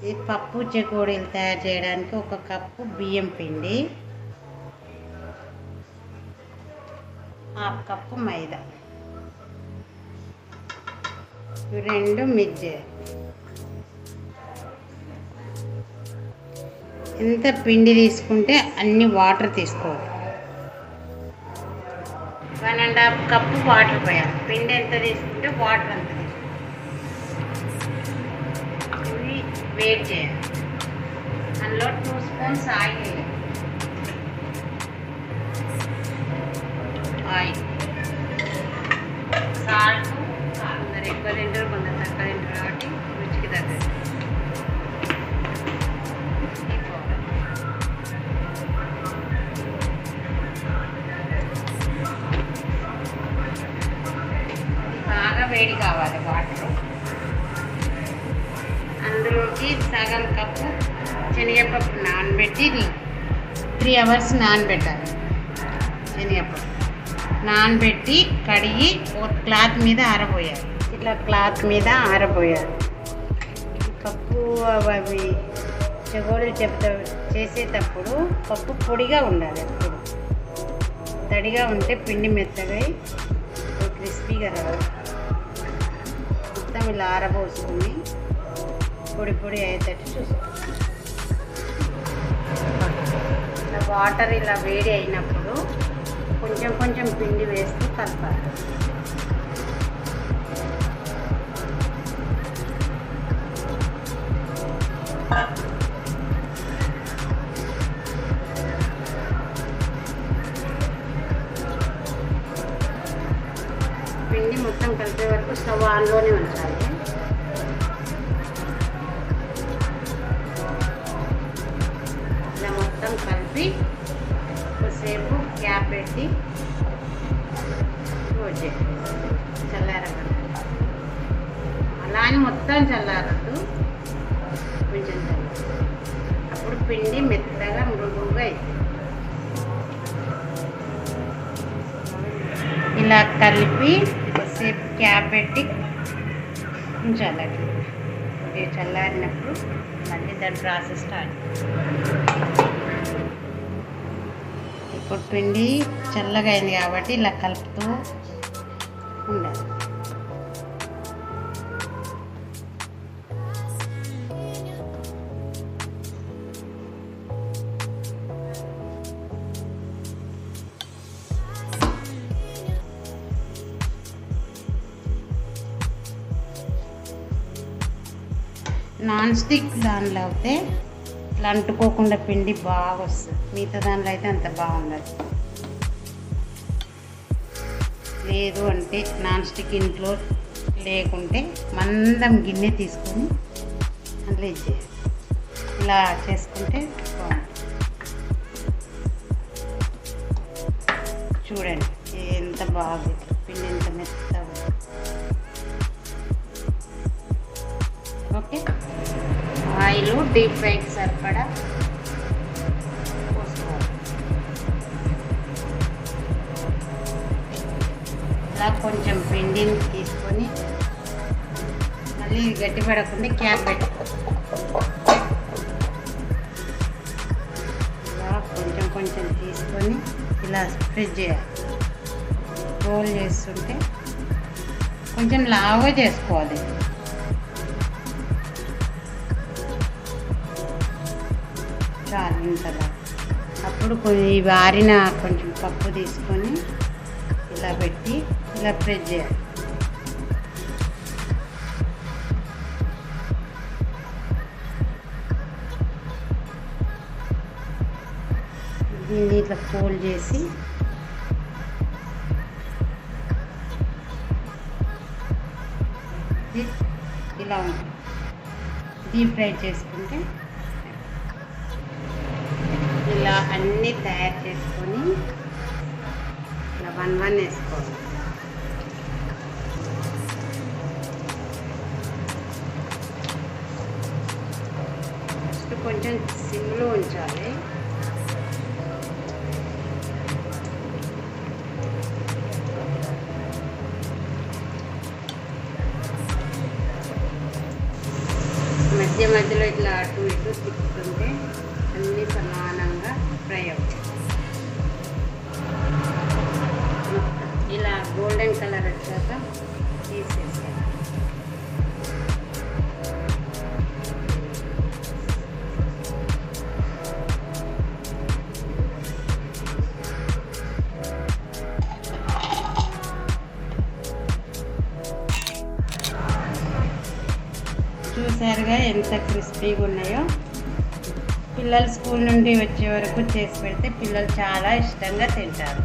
ఈ పప్పు చెకోడీలు తయారు చేయడానికి 1 కప్పు బియ్యం పిండి, 1/2 కప్పు మైదా, ఇవి 2 మిక్స్ చేయాలి. ఎంత పిండి తీసుకుంటే అన్ని వాటర్ తీసుకోవాలి. 1.5 కప్పు వాటర్ పోయాలి. పిండి ఎంత తీసుకుంటే వాటర్ అంత తీసుకోవాలి. ఇవి వేడి చేయాలి. అందులో 2 స్పూన్స్ ఆయిల్ వేయాలి. ఆయిల్, సాల్ట్, కొందరు ఎక్కువ తింటారు, కొందరు తక్కువ తింటారు కాబట్టి రుచికి తగ్గదు. బాగా వేడి కావాలి వాటర్. అందులోకి సగం కప్పు శనగపప్పు నానబెట్టి 3 అవర్స్ నానబెట్టాలి. శనగపప్పు నానబెట్టి కడిగి ఒక క్లాత్ మీద ఆరబోయాలి. ఇట్లా క్లాత్ మీద ఆరబోయాలి. పప్పు అవి చెగోడీలు చేసేటప్పుడు పప్పు పొడిగా ఉండాలి. ఎప్పుడు తడిగా ఉంటే పిండి మెత్తగా క్రిస్పీగా రావాలి. మొత్తం ఇలా ఆరబోసుకుని పొడి పొడి అయ్యేటట్టు చూసుకోవాలి. వాటర్ ఇలా వేడి అయినప్పుడు కొంచెం కొంచెం పిండి వేస్తూ కలపాలి. పిండి మొత్తం కలిపే వరకు స్టవ్ ఆన్లోనే ఉంచాలి. ఇలా మొత్తం కలిపి కొద్దిసేపు గ్యాప్ పెట్టి క్లోజ్ చేయాలి. చల్లారగలదు. అలా అని మొత్తం చల్లారద్దు, కొంచెం చల్లారు. అప్పుడు పిండి మెత్తగా మృదువుగా అవుతుంది. ఇలా కలిపి కొద్దిసేపు క్యాప్ పెట్టి ఉంచాలి. ఇది చల్లారినప్పుడు మళ్ళీ దాని ప్రాసెస్ స్టార్ట్. ఇప్పుడు పిండి చల్లగా అయింది కాబట్టి ఇలా కలుపుతూ ఉండాలి. నాన్ స్టిక్ దానిలో అయితే ఇట్లా అంటుకోకుండా పిండి బాగా వస్తుంది. మిగతా దానిలో అయితే అంత బాగుండదు. లేదు అంటే నాన్ స్టిక్ ఇంట్లో లేకుంటే మందం గిన్నె తీసుకొని అందులో ఇచ్చేయాలి. ఇలా చేసుకుంటే బాగుంటుంది. చూడండి ఎంత బాగుంది పిండి, ఎంత మెత్తగా. ఓకే, ఆయిల్ డీప్ ఫ్రైకి సరిపడా పోసుకోవాలి. ఇలా కొంచెం పిండిని తీసుకొని మళ్ళీ గట్టి పడకుండా క్యాప్ పెట్టుకోవాలి. ఇలా కొంచెం కొంచెం తీసుకొని ఇలా స్ప్రెడ్ చేయాలి. రోల్ చేస్తుంటే కొంచెం లావుగా చేసుకోవాలి. చాలు ఇంతలా. అప్పుడు కొన్ని వారిన కొంచెం పప్పు తీసుకొని ఇలా పెట్టి ఇలా ప్రెస్ చేయాలి. దీన్ని ఇట్లా ఫోల్డ్ చేసి ఇలా డీప్ ఫ్రై చేసుకుంటే ఇలా అన్నీ తయారు చేసుకొని ఇలా 1 వేసుకోవాలి. ఫస్ట్ కొంచెం సిమ్లో ఉంచాలి. మధ్య మధ్య మధ్యలో ఇట్లా అటు ఇటు తిప్పుతుంటే అన్నీ సమానంగా ఫ్రై అవుతాయి. ఇలా గోల్డెన్ కలర్ వచ్చాక తీసేసాను. చూసారుగా ఎంత క్రిస్పీగా ఉన్నాయో. పిల్లలు స్కూల్ నుండి వచ్చే వరకు చేసి పెడితే పిల్లలు చాలా ఇష్టంగా తింటారు.